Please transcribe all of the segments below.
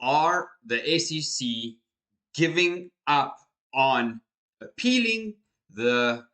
are the SEC giving up on appealing the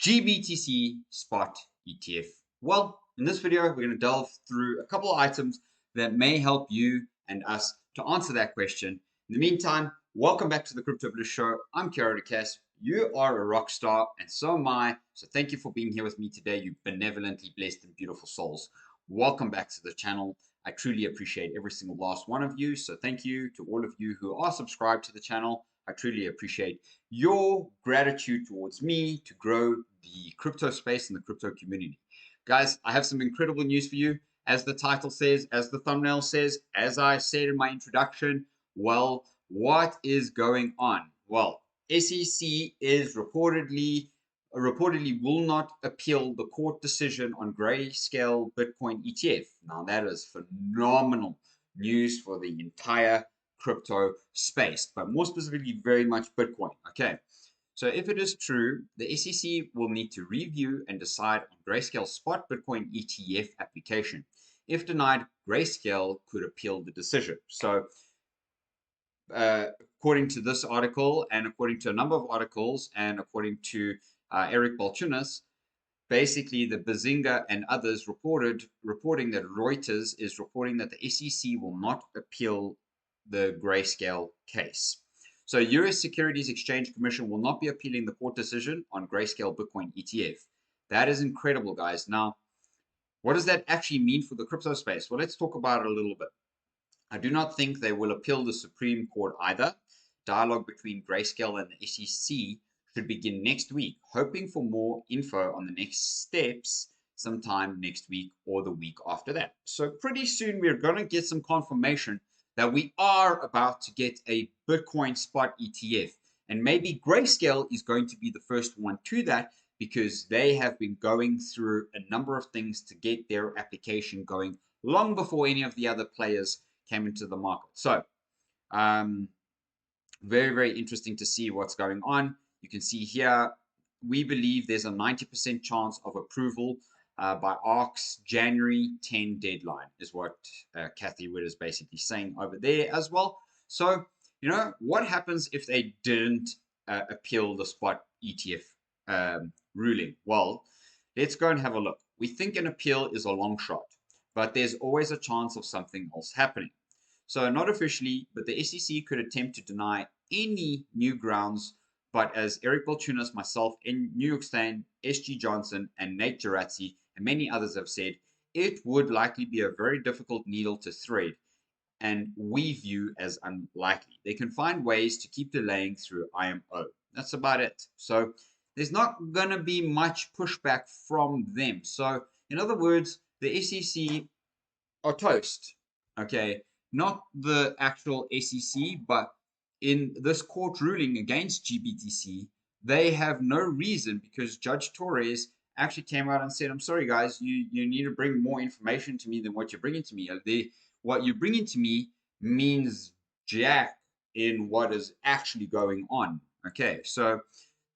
GBTC spot ETF? Well, in this video, we're going to delve through a couple of items that may help you and us to answer that question. In the meantime, welcome back to the Crypto Bliss Show. I'm Kara DeCass. You are a rock star, and so am I. So thank you for being here with me today, you benevolently blessed and beautiful souls. Welcome back to the channel. I truly appreciate every single last one of you. So thank you to all of you who are subscribed to the channel. I truly appreciate your gratitude towards me to grow the crypto space and the crypto community. Guys, I have some incredible news for you. As the title says, as the thumbnail says, as I said in my introduction, well, what is going on? Well, SEC is reportedly will not appeal the court decision on grayscale Bitcoin ETF. Now, that is phenomenal news for the entire crypto space, but more specifically, very much Bitcoin. Okay, so if it is true, the SEC will need to review and decide on Grayscale spot Bitcoin ETF application. If denied, Grayscale could appeal the decision. So, according to this article, and according to a number of articles, and according to Eric Balchunas, basically the Bazinga and others reporting that Reuters is reporting that the SEC will not appeal the Grayscale case. So US Securities Exchange Commission will not be appealing the court decision on Grayscale Bitcoin ETF. That is incredible, guys. Now, what does that actually mean for the crypto space? Well, let's talk about it a little bit. I do not think they will appeal the Supreme Court either. Dialogue between Grayscale and the SEC should begin next week, hoping for more info on the next steps sometime next week or the week after that. So pretty soon we're going to get some confirmation that we are about to get a Bitcoin spot ETF. And maybe Grayscale is going to be the first one to that because they have been going through a number of things to get their application going long before any of the other players came into the market. So very, very interesting to see what's going on. You can see here, we believe there's a 90% chance of approval by ARC's January 10 deadline, is what Kathy Wood is basically saying over there as well. So, you know, what happens if they didn't appeal the spot ETF ruling? Well, let's go and have a look. We think an appeal is a long shot, but there's always a chance of something else happening. So not officially, but the SEC could attempt to deny any new grounds. But as Eric Balchunas, myself, in New York State, SG Johnson, and Nate Gerazzi, and many others have said, it would likely be a very difficult needle to thread, and we view as unlikely. They can find ways to keep delaying through IMO. That's about it. So there's not going to be much pushback from them. So in other words, the SEC are toast. Okay, not the actual SEC, but in this court ruling against GBTC, they have no reason because Judge Torres actually came out and said, I'm sorry, guys, you need to bring more information to me than what you're bringing to me. What you're bringing to me means jack in what is actually going on. Okay, so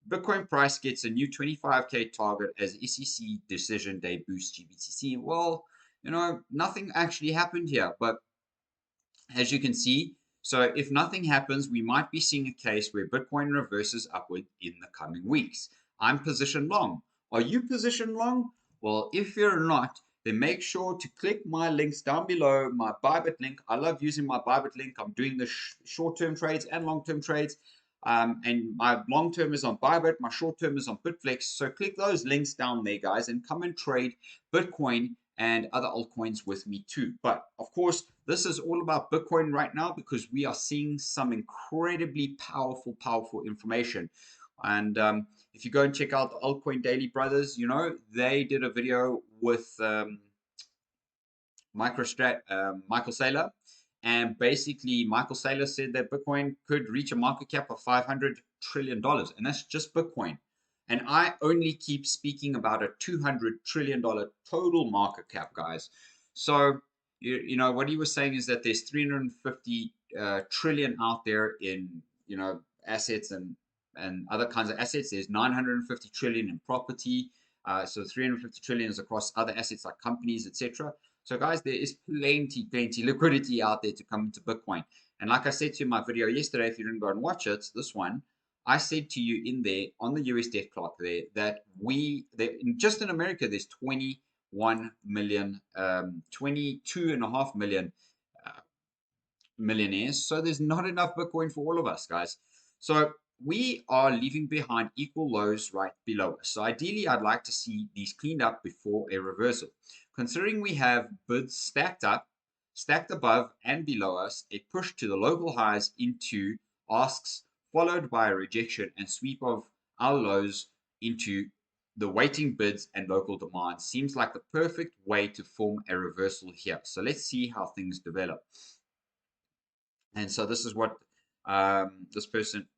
Bitcoin price gets a new 25K target as SEC decision day boosts GBTC. Well, you know, nothing actually happened here, but as you can see, so if nothing happens, we might be seeing a case where Bitcoin reverses upward in the coming weeks. I'm positioned long. Are you positioned long? Well, if you're not, then make sure to click my links down below, my Bybit link. I love using my Bybit link. I'm doing the short-term trades and long-term trades. And my long-term is on Bybit, my short-term is on Bitflex. So click those links down there, guys, and come and trade Bitcoin and other altcoins with me too. But of course, this is all about Bitcoin right now because we are seeing some incredibly powerful information. And if you go and check out the Altcoin Daily Brothers, you know, they did a video with Michael Saylor. And basically, Michael Saylor said that Bitcoin could reach a market cap of $500 trillion. And that's just Bitcoin. And I only keep speaking about a $200 trillion total market cap, guys. So, you know, what he was saying is that there's 350 trillion out there in, you know, assets and other kinds of assets. There's 950 trillion in property. So 350 trillion is across other assets like companies, etc. So guys, there is plenty liquidity out there to come into Bitcoin. And like I said to you in my video yesterday, if you didn't go and watch it, this one, I said to you in there on the US debt clock there that just in America, there's 21 million, 22.5 million millionaires. So there's not enough Bitcoin for all of us, guys. So we are leaving behind equal lows right below us. So ideally, I'd like to see these cleaned up before a reversal. Considering we have bids stacked up, stacked above and below us, a push to the local highs into asks, followed by a rejection and sweep of our lows into the waiting bids and local demand seems like the perfect way to form a reversal here. So let's see how things develop. And so this is what this person,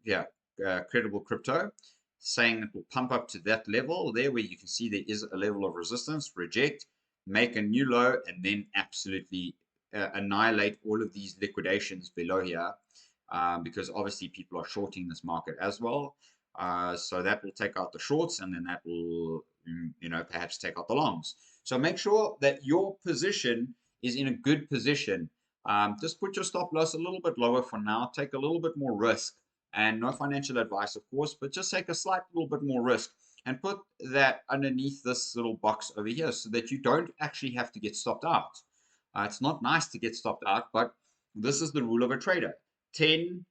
Credible Crypto, saying it will pump up to that level there where you can see there is a level of resistance, reject, make a new low, and then absolutely annihilate all of these liquidations below here because obviously people are shorting this market as well. So that will take out the shorts and then that will, perhaps take out the longs. So make sure that your position is in a good position. Just put your stop loss a little bit lower for now. Take a little bit more risk, and no financial advice, of course, but just take a slight little bit more risk and put that underneath this little box over here so that you don't actually have to get stopped out. It's not nice to get stopped out, but this is the rule of a trader. 7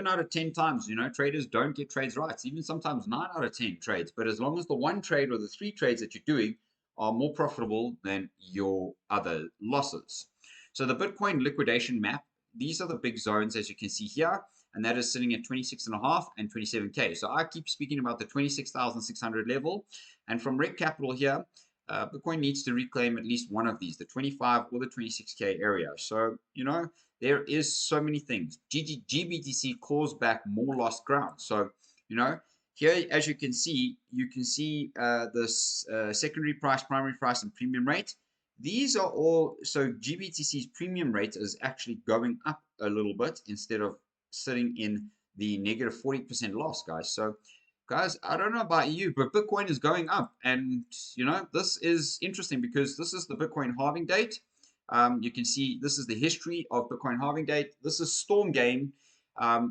out of 10 times, traders don't get trades right. It's even sometimes 9 out of 10 trades. But as long as the one trade or the 3 trades that you're doing are more profitable than your other losses. So the Bitcoin liquidation map, these are the big zones as you can see here, and that is sitting at 26.5 and 27K. So I keep speaking about the 26,600 level, and from Rep Capital here, Bitcoin needs to reclaim at least one of these, the 25 or the 26K area. So, there is so many things. GBTC claws back more lost ground. So, here, as you can see this secondary price, primary price, and premium rate. These are all, so GBTC's premium rate is actually going up a little bit instead of sitting in the negative 40% loss, guys. So, guys, I don't know about you, but Bitcoin is going up. And, this is interesting because this is the Bitcoin halving date. You can see this is the history of Bitcoin halving date. This is Stormgain.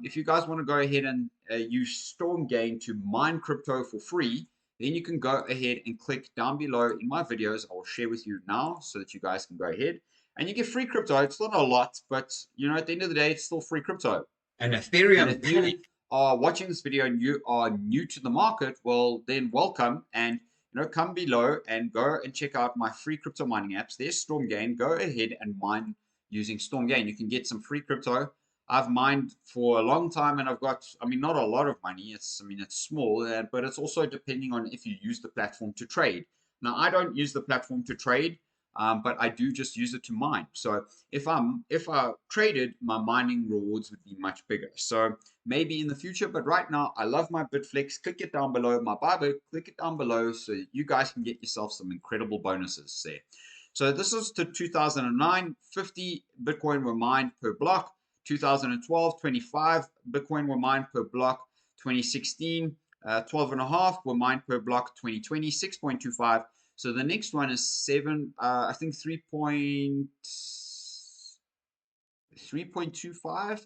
If you guys want to go ahead and use Stormgain to mine crypto for free, then you can go ahead and click down below in my videos. I will share with you now so that you guys can go ahead and you get free crypto. It's not a lot, but at the end of the day, it's still free crypto. And Ethereum. And if you are watching this video and you are new to the market, well, then welcome. And come below and go and check out my free crypto mining apps. There's Stormgain. Go ahead and mine using Stormgain. You can get some free crypto. I've mined for a long time and I've got, not a lot of money. It's small, but it's also depending on if you use the platform to trade. Now, I don't use the platform to trade, but I do just use it to mine. So if I traded, my mining rewards would be much bigger. So maybe in the future, but right now, I love my Bitflex. Click it down below. My Bible, click it down below so you guys can get yourself some incredible bonuses there. So this is to 2009, 50 Bitcoin were mined per block. 2012, 25 Bitcoin were mined per block. 2016, 12.5 were mined per block. 2020, 6.25. So the next one is 3.25.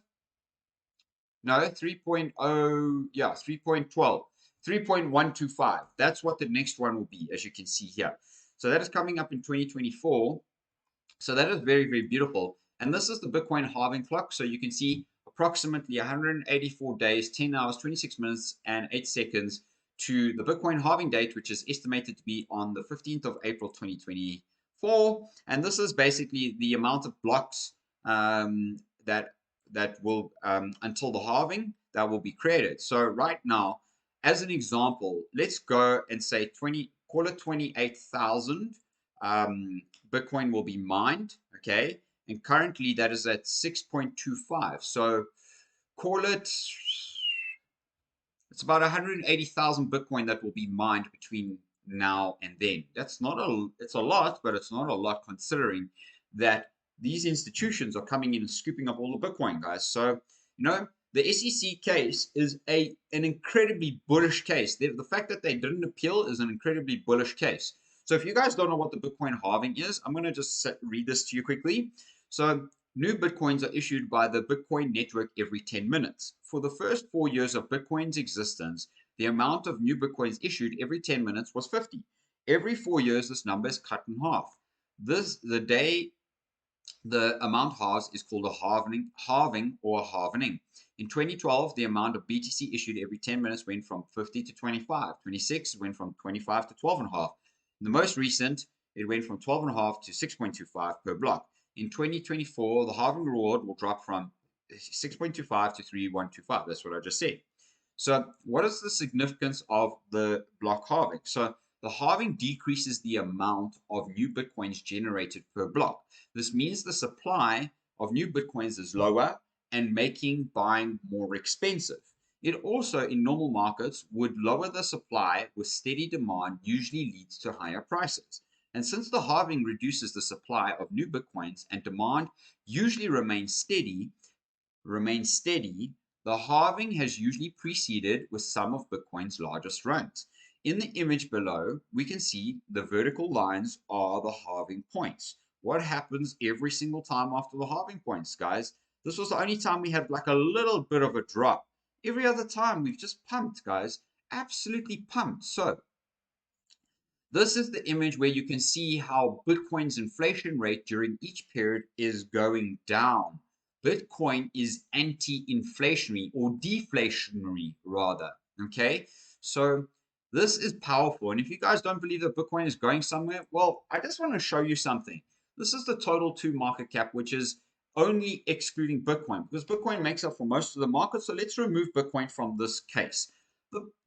No, 3.0, yeah, 3.12. 3.125. That's what the next one will be, as you can see here. So that is coming up in 2024. So that is very, very beautiful. And this is the Bitcoin halving clock. So you can see approximately 184 days, 10 hours, 26 minutes, and 8 seconds to the Bitcoin halving date, which is estimated to be on the 15th of April, 2024. And this is basically the amount of blocks that will, until the halving, that will be created. So right now, as an example, let's go and say call it 28,000 Bitcoin will be mined, okay? And currently that is at 6.25. So call it, it's about 180,000 Bitcoin that will be mined between now and then. That's not it's a lot, but it's not a lot considering that these institutions are coming in and scooping up all the Bitcoin, guys. So, the SEC case is an incredibly bullish case. The fact that they didn't appeal is an incredibly bullish case. So if you guys don't know what the Bitcoin halving is, I'm going to just read this to you quickly. So new Bitcoins are issued by the Bitcoin network every 10 minutes. For the first 4 years of Bitcoin's existence, the amount of new Bitcoins issued every 10 minutes was 50. Every 4 years, this number is cut in half. The day the amount halves is called a halving or a halvening. In 2012, the amount of BTC issued every 10 minutes went from 50 to 25. 26 went from 25 to 12.5. In the most recent, it went from 12.5 to 6.25 per block. In 2024, the halving reward will drop from 6.25 to 3.125. That's what I just said. So what is the significance of the block halving? So the halving decreases the amount of new Bitcoins generated per block. This means the supply of new Bitcoins is lower and making buying more expensive. It also, in normal markets, would lower the supply with steady demand, usually leads to higher prices. And since the halving reduces the supply of new Bitcoins and demand usually remains steady, the halving has usually preceded with some of Bitcoin's largest runs. In the image below, we can see the vertical lines are the halving points. What happens every single time after the halving points, guys? This was the only time we had like a little bit of a drop. Every other time we've just pumped, guys. Absolutely pumped. So this is the image where you can see how Bitcoin's inflation rate during each period is going down. Bitcoin is anti-inflationary or deflationary rather, okay? So this is powerful. And if you guys don't believe that Bitcoin is going somewhere, well, I just want to show you something. This is the total 2 market cap, which is only excluding Bitcoin because Bitcoin makes up for most of the market. So let's remove Bitcoin from this case.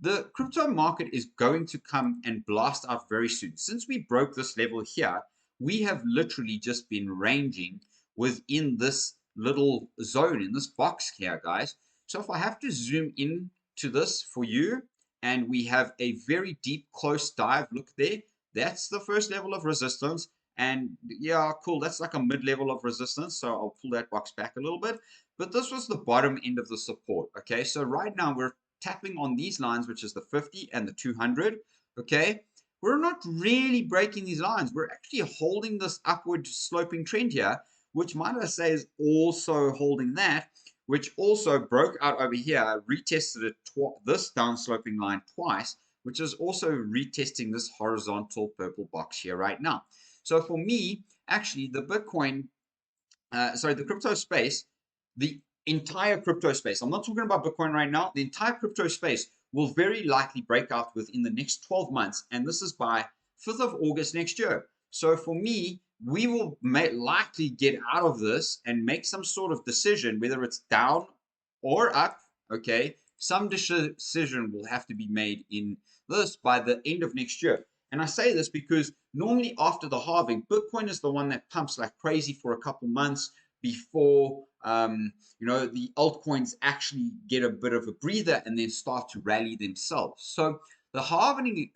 The crypto market is going to come and blast out very soon. Since we broke this level here, we have literally just been ranging within this little zone in this box here, guys. So if I have to zoom in to this for you, and we have a very deep close dive look there, that's the first level of resistance. And yeah, cool, that's like a mid-level of resistance. So I'll pull that box back a little bit. But this was the bottom end of the support. Okay, so right now we're tapping on these lines, which is the 50 and the 200. Okay, we're not really breaking these lines. We're actually holding this upward sloping trend here, which might I say is also holding that, which also broke out over here, retested it this down sloping line twice, which is also retesting this horizontal purple box here right now. So for me, actually, the the crypto space, the entire crypto space, I'm not talking about Bitcoin right now, the entire crypto space will very likely break out within the next 12 months. And this is by 5th of August next year. So for me, we will likely get out of this and make some sort of decision, whether it's down or up, okay? Some decision will have to be made in this by the end of next year. And I say this because normally after the halving, Bitcoin is the one that pumps like crazy for a couple months before the altcoins actually get a bit of a breather and then start to rally themselves. So the halving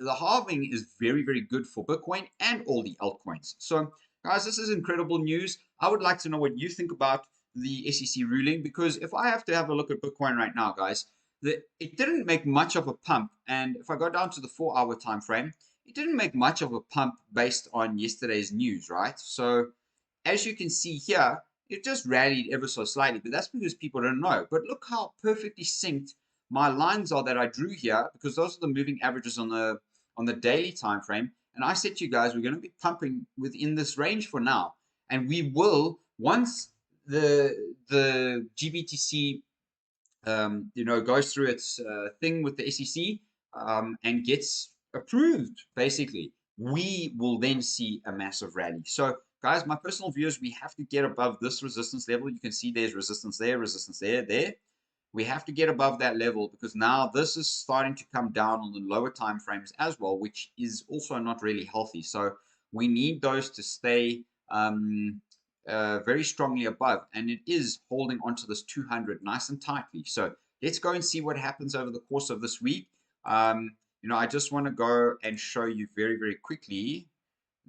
is very, very good for Bitcoin and all the altcoins. So guys, this is incredible news. I would like to know what you think about the SEC ruling, because if I have to have a look at Bitcoin right now, guys, it didn't make much of a pump. And if I go down to the 4-hour time frame, it didn't make much of a pump based on yesterday's news, right? So as you can see here, it just rallied ever so slightly, but that's because people don't know. But look how perfectly synced my lines are that I drew here, because those are the moving averages on the daily time frame. And I said to you guys, we're going to be pumping within this range for now, and we will once the GBTC goes through its thing with the SEC and gets approved. Basically, we will then see a massive rally. So guys, my personal view is we have to get above this resistance level. You can see there's resistance there, there. We have to get above that level, because now this is starting to come down on the lower time frames as well, which is also not really healthy. So we need those to stay very strongly above, and it is holding onto this 200 nice and tightly. So let's go and see what happens over the course of this week. I just want to go and show you very, very quickly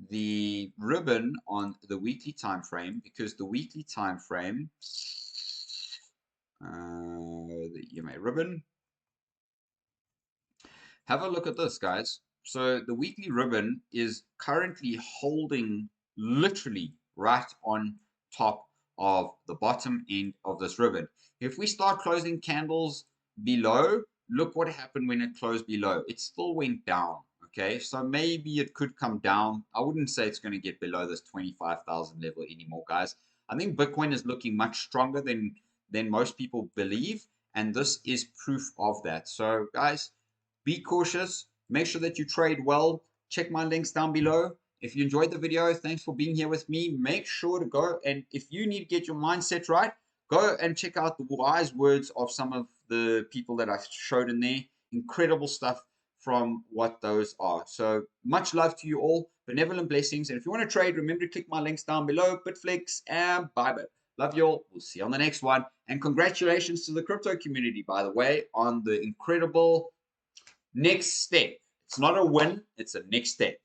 the ribbon on the weekly time frame, because the weekly time frame, the EMA ribbon, have a look at this, guys. So the weekly ribbon is currently holding literally right on top of the bottom end of this ribbon. If we start closing candles below, look what happened when it closed below. It still went down. Okay, so maybe it could come down. I wouldn't say it's going to get below this 25,000 level anymore, guys. I think Bitcoin is looking much stronger than most people believe, and this is proof of that. So, guys, be cautious. Make sure that you trade well. Check my links down below. If you enjoyed the video, thanks for being here with me. Make sure to go, and if you need to get your mindset right, go and check out the wise words of some of the people that I showed in there. Incredible stuff from what those are. So much love to you all. Benevolent blessings. And if you want to trade, remember to click my links down below. Bitflix and Bybit. Love you all. We'll see you on the next one. And congratulations to the crypto community, by the way, on the incredible next step. It's not a win, it's a next step.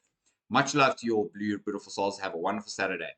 Much love to you all, beautiful souls. Have a wonderful Saturday.